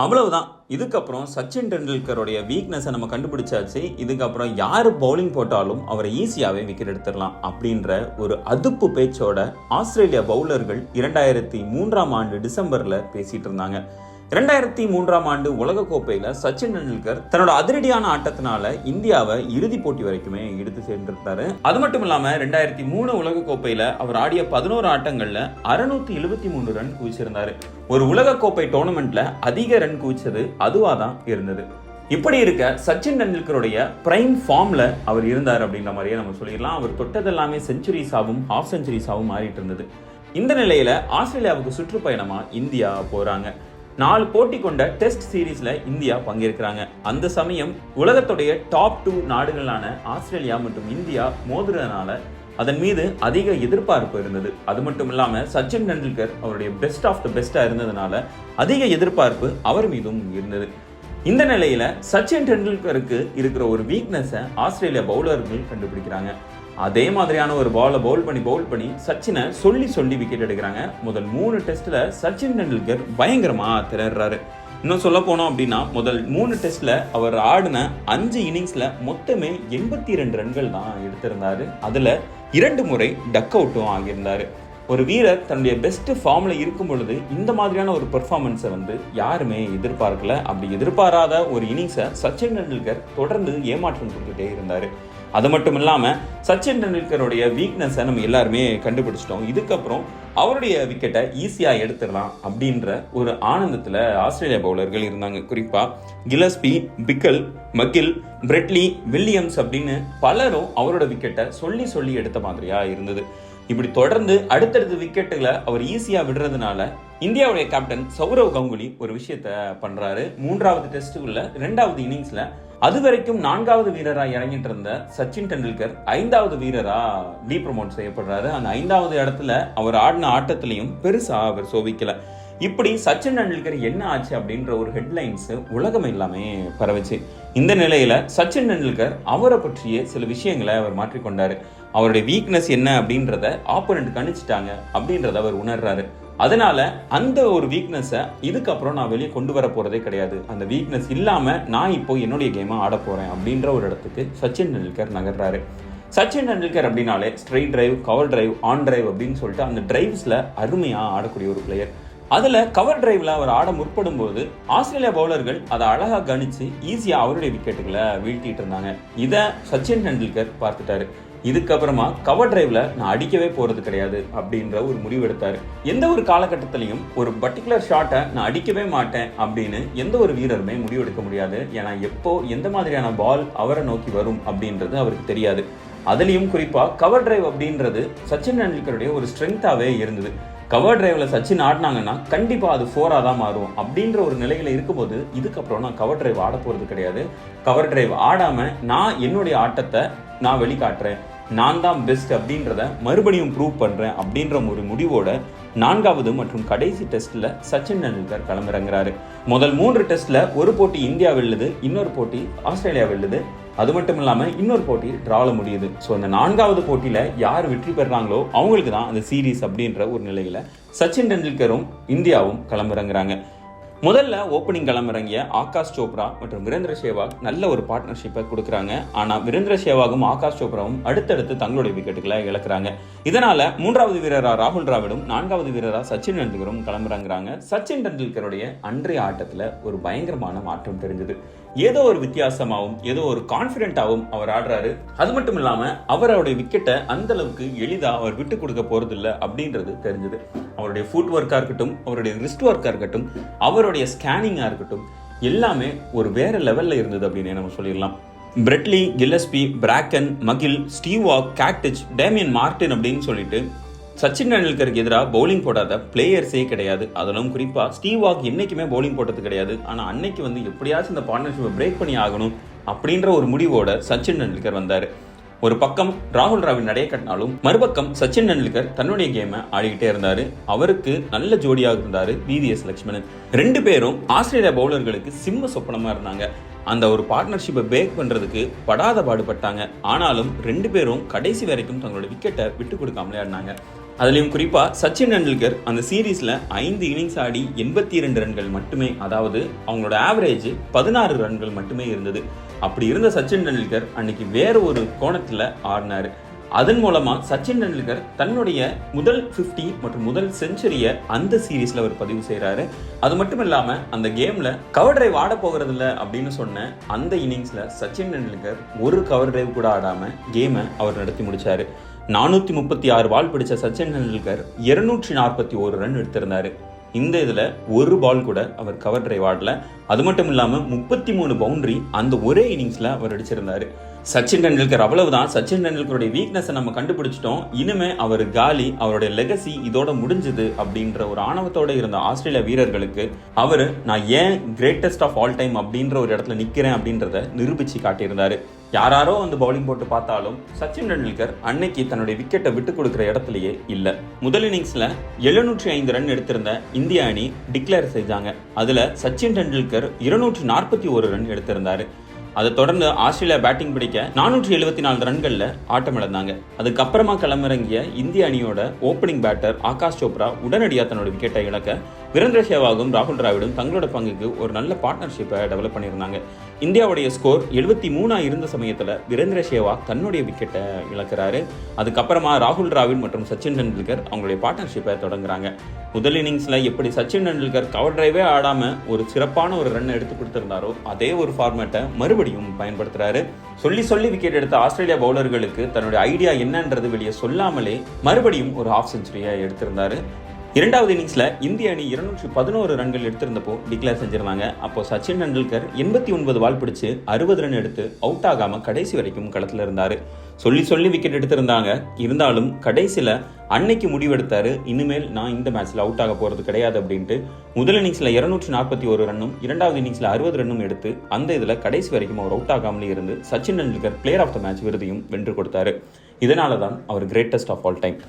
அவ்வளவுதான். இதுக்கப்புறம் சச்சின் டெண்டுல்கருடைய வீக்னஸை நம்ம கண்டுபிடிச்சாச்சு. இதுக்கப்புறம் யாரு பவுலிங் போட்டாலும் அவரை ஈஸியாவே விக்கெட் எடுத்துடலாம் அப்படின்ற ஒரு அதுப்பு பேச்சோட ஆஸ்திரேலியா பவுலர்கள் 2003ஆம் ஆண்டு டிசம்பர்ல பேசிட்டு இருந்தாங்க. 2003ஆம் ஆண்டு உலகக்கோப்பையில சச்சின் டெண்டுல்கர் தன்னோட அதிரடியான ஆட்டத்தினால இந்தியாவை இறுதி போட்டி வரைக்குமே எடுத்து சென்றிருந்தாரு. அது மட்டும் இல்லாம 2003 உலகக்கோப்பையில அவர் ஆடிய 11 ஆட்டங்கள்ல 673 ரன் குவிச்சிருந்தாரு. ஒரு உலகக்கோப்பை டோர்னமெண்ட்ல அதிக ரன் குவிச்சது அதுவாதான் இருந்தது. இப்படி இருக்க சச்சின் டெண்டுல்கருடைய பிரைம் ஃபார்ம்ல அவர் இருந்தார் அப்படின்ற மாதிரியே நம்ம சொல்லிடலாம். அவர் தொட்டதெல்லாமே செஞ்சுரிஸாவும் ஹாஃப் செஞ்சுரிஸாவும் மாறிட்டு இருந்தது. இந்த நிலையில ஆஸ்திரேலியாவுக்கு சுற்றுப்பயணமா இந்தியா போறாங்க. 4 போட்டி கொண்ட டெஸ்ட் சீரீஸ்ல இந்தியா பங்கேற்கிறாங்க. அந்த சமயம் உலகத்துடைய டாப் 2 நாடுகளான ஆஸ்திரேலியா மற்றும் இந்தியா மோதுறதுனால அதன் மீது அதிக எதிர்பார்ப்பு இருந்தது. அது மட்டும் இல்லாம சச்சின் டெண்டுல்கர் அவருடைய பெஸ்ட் ஆஃப் த பெஸ்டா இருந்ததுனால அதிக எதிர்பார்ப்பு அவர் மீதும் இருந்தது. இந்த நிலையில சச்சின் டெண்டுல்கருக்கு இருக்கிற ஒரு வீக்னஸை ஆஸ்திரேலியா பவுலர்கள் கண்டுபிடிக்கிறாங்க. அதே மாதிரியான ஒரு பாலை பவுல் பண்ணி சச்சினை சொல்லி விக்கெட் எடுக்கிறாங்க. முதல் 3 டெஸ்ட்ல சச்சின் டெண்டுல்கர் பயங்கரமா திணறாரு. இன்னும் சொல்ல போனோம் அப்படின்னா முதல் 3 டெஸ்ட்ல அவர் ஆடின 5 இன்னிங்ஸ்ல மொத்தமே 82 ரன்கள் தான் எடுத்திருந்தாரு. அதுல 2 முறை டக் அவுட்டும் ஆகியிருந்தாரு. ஒரு வீரர் தன்னுடைய பெஸ்ட் ஃபார்ம்ல இருக்கும் பொழுது இந்த மாதிரியான ஒரு பெர்ஃபார்மன்ஸை யாருமே எதிர்பார்க்கல. அப்படி எதிர்பாராத ஒரு இன்னிங்ஸை சச்சின் டெண்டுல்கர் தொடர்ந்து ஏமாற்றம் கொடுத்துட்டே இருந்தாரு. அது மட்டும் இல்லாம சச்சின் டெண்டுல்கருடைய வீக்னஸை நம்ம எல்லாருமே கண்டுபிடிச்சிட்டோம். இதுக்கப்புறம் அவருடைய விக்கெட்டை ஈஸியா எடுத்துடலாம் அப்படின்ற ஒரு ஆனந்தத்துல ஆஸ்திரேலியா பவுலர்கள் இருந்தாங்க. குறிப்பா கில்லஸ்பி, பிக்கல், மகில், பிரெட்லி, வில்லியம்ஸ் அப்படின்னு பலரும் அவரோட விக்கெட்டை சொல்லி எடுத்த மாதிரியா இருந்தது. இப்படி தொடர்ந்து அடுத்தடுத்த விக்கெட்டுகளை அவர் ஈஸியா விடுறதுனால இந்தியாவுடைய கேப்டன் சௌரவ் கங்குலி ஒரு விஷயத்த பண்றாரு. 3வது டெஸ்டுக்குள்ள 2வது இன்னிங்ஸ்ல அது வரைக்கும் 4வது வீரரா இறங்கிட்டு இருந்த சச்சின் டெண்டுல்கர் 5வது வீரரா டீப்ரமோட் செய்யப்படுறாரு. அந்த 5வது இடத்துல அவர் ஆடின ஆட்டத்திலையும் பெருசா அவர் சோபிக்கல. இப்படி சச்சின் டெண்டுல்கர் என்ன ஆச்சு அப்படின்ற ஒரு ஹெட்லைன்ஸ் உலகம் எல்லாமே பரவச்சு. இந்த நிலையில சச்சின் டெண்டுல்கர் அவரை பற்றிய சில விஷயங்களை அவர் மாற்றிக்கொண்டாரு. அவருடைய வீக்னஸ் என்ன அப்படின்றத ஆப்போனன்ட் கணிச்சிட்டாங்க அப்படின்றத அவர் உணர்றாரு. அதனால அந்த ஒரு வீக்னஸை இதுக்கப்புறம் நான் வெளியே கொண்டு வர போறதே கிடையாது. அந்த வீக்னஸ் இல்லாம நான் இப்போ என்னுடைய கேமை ஆட போறேன் அப்படின்ற ஒரு இடத்துக்கு சச்சின் டெண்டுல்கர் நகர்றாரு. சச்சின் டெண்டுல்கர் அப்படின்னாலே straight drive, cover drive, on drive அப்படின்னு சொல்லிட்டு அந்த டிரைவ்ஸ்ல அருமையா ஆடக்கூடிய ஒரு பிளேயர். அதுல கவர் டிரைவ்ல அவர் ஆட முற்படும் போது ஆஸ்திரேலியா பவுலர்கள் அதை அழகா கணிச்சு ஈஸியா அவருடைய விக்கெட்டுகளை வீழ்த்திட்டு இருந்தாங்க. இதை சச்சின் டெண்டுல்கர் பார்த்துட்டாரு. இதுக்கப்புறமா கவர் டிரைவ்ல நான் அடிக்கவே போறது கிடையாது அப்படின்ற ஒரு முடிவு எடுத்தாரு. எந்த ஒரு காலகட்டத்திலையும் ஒரு பர்டிகுலர் ஷாட்டை நான் அடிக்கவே மாட்டேன் அப்படின்னு எந்த ஒரு வீரருமே முடிவெடுக்க முடியாது. ஏன்னா எப்போ எந்த மாதிரியான பால் அவரை நோக்கி வரும் அப்படின்றது அவருக்கு தெரியாது. அதுலயும் குறிப்பா கவர் டிரைவ் அப்படின்றது சச்சின் டெண்டுல்கருடைய ஒரு ஸ்ட்ரென்த்தாவே இருந்தது. கவர் டிரைவ்ல சச்சின் ஆடினாங்கன்னா கண்டிப்பா அது 4ஆ தான் மாறும் அப்படின்ற ஒரு நிலையில இருக்கும்போது இதுக்கப்புறம் நான் கவர் டிரைவ் ஆட போறது கிடையாது. கவர் டிரைவ் ஆடாம நான் என்னுடைய ஆட்டத்தை நான் வெளிக்காட்டுறேன், நான் தான் பெஸ்ட் அப்படின்றத மறுபடியும் ப்ரூவ் பண்றேன் அப்படின்ற ஒரு முடிவோட 4வது மற்றும் கடைசி டெஸ்ட்ல சச்சின் டெண்டுல்கர் களமிறங்குறாரு. முதல் 3 டெஸ்ட்ல ஒரு போட்டி இந்தியா வெல்லுது, இன்னொரு போட்டி ஆஸ்திரேலியா வெல்லுது. அது மட்டும் இல்லாம இன்னொரு போட்டி டிரால முடியுது. ஸோ அந்த 4வது போட்டியில யார் வெற்றி பெறாங்களோ அவங்களுக்கு தான் அந்த சீரீஸ் அப்படின்ற ஒரு நிலையில சச்சின் டெண்டுல்கரும் இந்தியாவும் களமிறங்குறாங்க. முதல்ல ஓப்பனிங் களமிறங்கிய ஆகாஷ் சோப்ரா மற்றும் வீரேந்திர சேவாக் நல்ல ஒரு பார்ட்னர்ஷிப்பை கொடுக்குறாங்க. ஆனால் வீரேந்திர சேவாகும் ஆகாஷ் சோப்ராவும் அடுத்தடுத்து தங்களுடைய விக்கெட்டுகளை இழக்கிறாங்க. இதனால 3வது வீரரா ராகுல் டிராவிடும் 4வது வீரரா சச்சின் டெண்டுல்கரும் களமிறங்குறாங்க. சச்சின் டெண்டுல்கருடைய அன்றைய ஆட்டத்தில் ஒரு பயங்கரமான மாற்றம் தெரிஞ்சது. ஏதோ ஒரு வித்தியாசமாகவும் ஏதோ ஒரு கான்பிடென்டாகவும் அவர் ஆடுறாரு. அது மட்டும் இல்லாம அவருடைய விக்கெட்டை அந்த அளவுக்கு எளிதா அவர் விட்டு கொடுக்க போறது இல்லை அப்படின்றது தெரிஞ்சது. அவருடைய ஃபுட் ஒர்க்கா இருக்கட்டும், அவருடைய ரிஸ்ட் ஒர்க்கா இருக்கட்டும், அவருடைய ஸ்கேனிங்கா இருக்கட்டும், எல்லாமே ஒரு வேற லெவல்ல இருந்தது அப்படின்னு நம்ம சொல்லிடலாம். Bradley, Gillespie, Bracken, மகில், Steve Waugh, கேக்டிச், Damian Martin அப்படின்னு சொல்லிட்டு சச்சின் டெண்டுல்கருக்கு எதிராக பவுலிங் போடாத பிளேயர்ஸே கிடையாது. அதெல்லாம் குறிப்பா ஸ்டீவ் வாக் என்னைக்குமே பவுலிங் போட்டது கிடையாது. ஆனா அன்னைக்கு எப்படியாச்சும் இந்த பார்ட்னர்ஷிப்பை பிரேக் பண்ணி ஆகணும் அப்படின்ற ஒரு முடிவோட சச்சின் டெண்டுல்கர் வந்தாரு. ஒரு பக்கம் ராகுல் டிராவிட் நடைய கட்டினாலும் மறுபக்கம் சச்சின் டெண்டுல்கர் தன்னுடைய கேமை ஆடிக்கிட்டே இருந்தாரு. அவருக்கு நல்ல ஜோடியாக இருந்தாரு விவிஎஸ் லட்சுமணன். 2 பேரும் ஆஸ்திரேலியா பவுலர்களுக்கு சிம்ம சொப்பனமா இருந்தாங்க. அந்த ஒரு பார்ட்னர்ஷிப்பை பிரேக் பண்றதுக்கு படாத பாடுபட்டாங்க. ஆனாலும் 2 பேரும் கடைசி வரைக்கும் தங்களோட விக்கெட்டை விட்டு கொடுக்காமலே ஆடினாங்க. அதுலயும் குறிப்பா சச்சின் டெண்டுல்கர் அந்த சீரீஸ்ல 5 இன்னிங்ஸ் ஆடி 82 ரன்கள் மட்டுமே, அதாவது அவங்களோட ஆவரேஜ் 16 ரன்கள் மட்டுமே இருந்தது. அப்படி இருந்த சச்சின் டெண்டுல்கர் அன்னைக்கு வேற ஒரு கோணத்துல ஆடினாரு. அதன் மூலமா சச்சின் டெண்டுல்கர் தன்னுடைய முதல் 50 மற்றும் முதல் செஞ்சுரியை அந்த சீரீஸ்ல அவர் பதிவு செய்யறாரு. அது மட்டும் இல்லாம அந்த கேம்ல கவர் டிரைவ் ஆட போகிறது இல்ல அப்படின்னு சொன்ன அந்த இன்னிங்ஸ்ல சச்சின் டெண்டுல்கர் ஒரு கவர் டிரைவ் கூட ஆடாம கேமை அவர் நடத்தி முடிச்சாரு. 436 பால் பிடிச்ச சச்சின் டெண்டுல்கர் 241 ரன் எடுத்திருந்தாரு. இந்த இதுல ஒரு பால் கூட அவர் கவர் டிரைவ் ஆடல. அது மட்டும் இல்லாம 33 பவுண்டரி அந்த ஒரே இன்னிங்ஸ்ல அவர் அடிச்சிருந்தாரு. சச்சின் டெண்டுல்கர் அவ்வளவுதான். சச்சின் டெண்டுல்கருடைய வீக்னஸை நம்ம கண்டுபிடிச்சிட்டோம், இனிமே அவர் காலி, அவருடைய லெகசி இதோட முடிஞ்சது அப்படின்ற ஒரு ஆணவத்தோட இருந்த ஆஸ்திரேலியா வீரர்களுக்கு அவரு நான் ஏன் கிரேட்டஸ்ட் ஆஃப் ஆல் டைம் அப்படின்ற ஒரு இடத்துல நிக்கிறேன் அப்படின்றத நிரூபிச்சு காட்டியிருந்தாரு. யாரோ வந்து பவுலிங் போட்டு பார்த்தாலும் சச்சின் டெண்டுல்கர் அன்னைக்கு தன்னுடைய விக்கெட்டை விட்டு கொடுக்கிற இடத்துலயே இல்ல. முதல் இன்னிங்ஸ்ல 705 ரன் எடுத்திருந்த இந்திய அணி டிக்ளேர் செஞ்சாங்க. அதுல சச்சின் டெண்டுல்கர் 241 ரன் எடுத்திருந்தாரு. அதை தொடர்ந்து ஆஸ்திரேலியா பேட்டிங் பிடிக்க 474 ரன்கள்ல ஆட்டம் இழந்தாங்க. அதுக்கப்புறமா களமிறங்கிய இந்திய அணியோட ஓப்பனிங் பேட்டர் ஆகாஷ் சோப்ரா உடனடியாக தன்னோட விக்கெட்டை இழக்க வீரேந்திர சேவாகும் ராகுல் டிராவிடும் தங்களோட பங்குக்கு ஒரு நல்ல பார்ட்னர்ஷிப்பை டெவலப் பண்ணியிருந்தாங்க. இந்தியாவுடைய ஸ்கோர் 73 இருந்த சமயத்தில் வீரேந்திர சேவாக் தன்னுடைய விக்கெட்டை இழக்கிறாரு. அதுக்கப்புறமா ராகுல் டிராவிட் மற்றும் சச்சின் டெண்டுல்கர் அவங்களுடைய பார்ட்னர்ஷிப்பை தொடங்குறாங்க. முதல் இன்னிங்ஸ்ல எப்படி சச்சின் டெண்டுல்கர் கவர் டிரைவே ஆடாம ஒரு சிறப்பான ஒரு ரன் எடுத்து கொடுத்திருந்தாரோ அதே ஒரு ஃபார்மேட்டை மறுபடியும் பயன்படுத்துறாரு. சொல்லி விக்கெட் எடுத்த ஆஸ்திரேலியா பவுலர்களுக்கு தன்னுடைய ஐடியா என்னன்றது வெளியே சொல்லாமலே மறுபடியும் ஒரு ஹாஃப் செஞ்சுரியை எடுத்திருந்தாரு. இரண்டாவது இன்னிங்ஸ்ல இந்திய அணி 211 ரன்கள் எடுத்திருந்தப்போ டிக்ளேர் செஞ்சிருந்தாங்க. அப்போ சச்சின் டெண்டுல்கர் 89 பால் பிடிச்சு 60 ரன் எடுத்து அவுட் ஆகாம கடைசி வரைக்கும் களத்துல இருந்தாரு. சொல்லி விக்கெட் எடுத்திருந்தாங்க. இருந்தாலும் கடைசியில அன்னைக்கு முடிவெடுத்தாரு, இனிமேல் நான் இந்த மேட்ச்ல அவுட் ஆக போறது கிடையாது அப்படின்ட்டு. முதல் இன்னிங்ஸ்ல 241 ரன்னும் இரண்டாவது இன்னிங்ஸ்ல 60 ரன்னும் எடுத்து அந்த இதுல கடைசி வரைக்கும் அவர் அவுட் ஆகாமலே இருந்து Sachin Tendulkar player of the match விருதையும் வென்று கொடுத்தாரு. இதனாலதான் அவர் கிரேட்டஸ்ட் ஆஃப் ஆல் டைம்.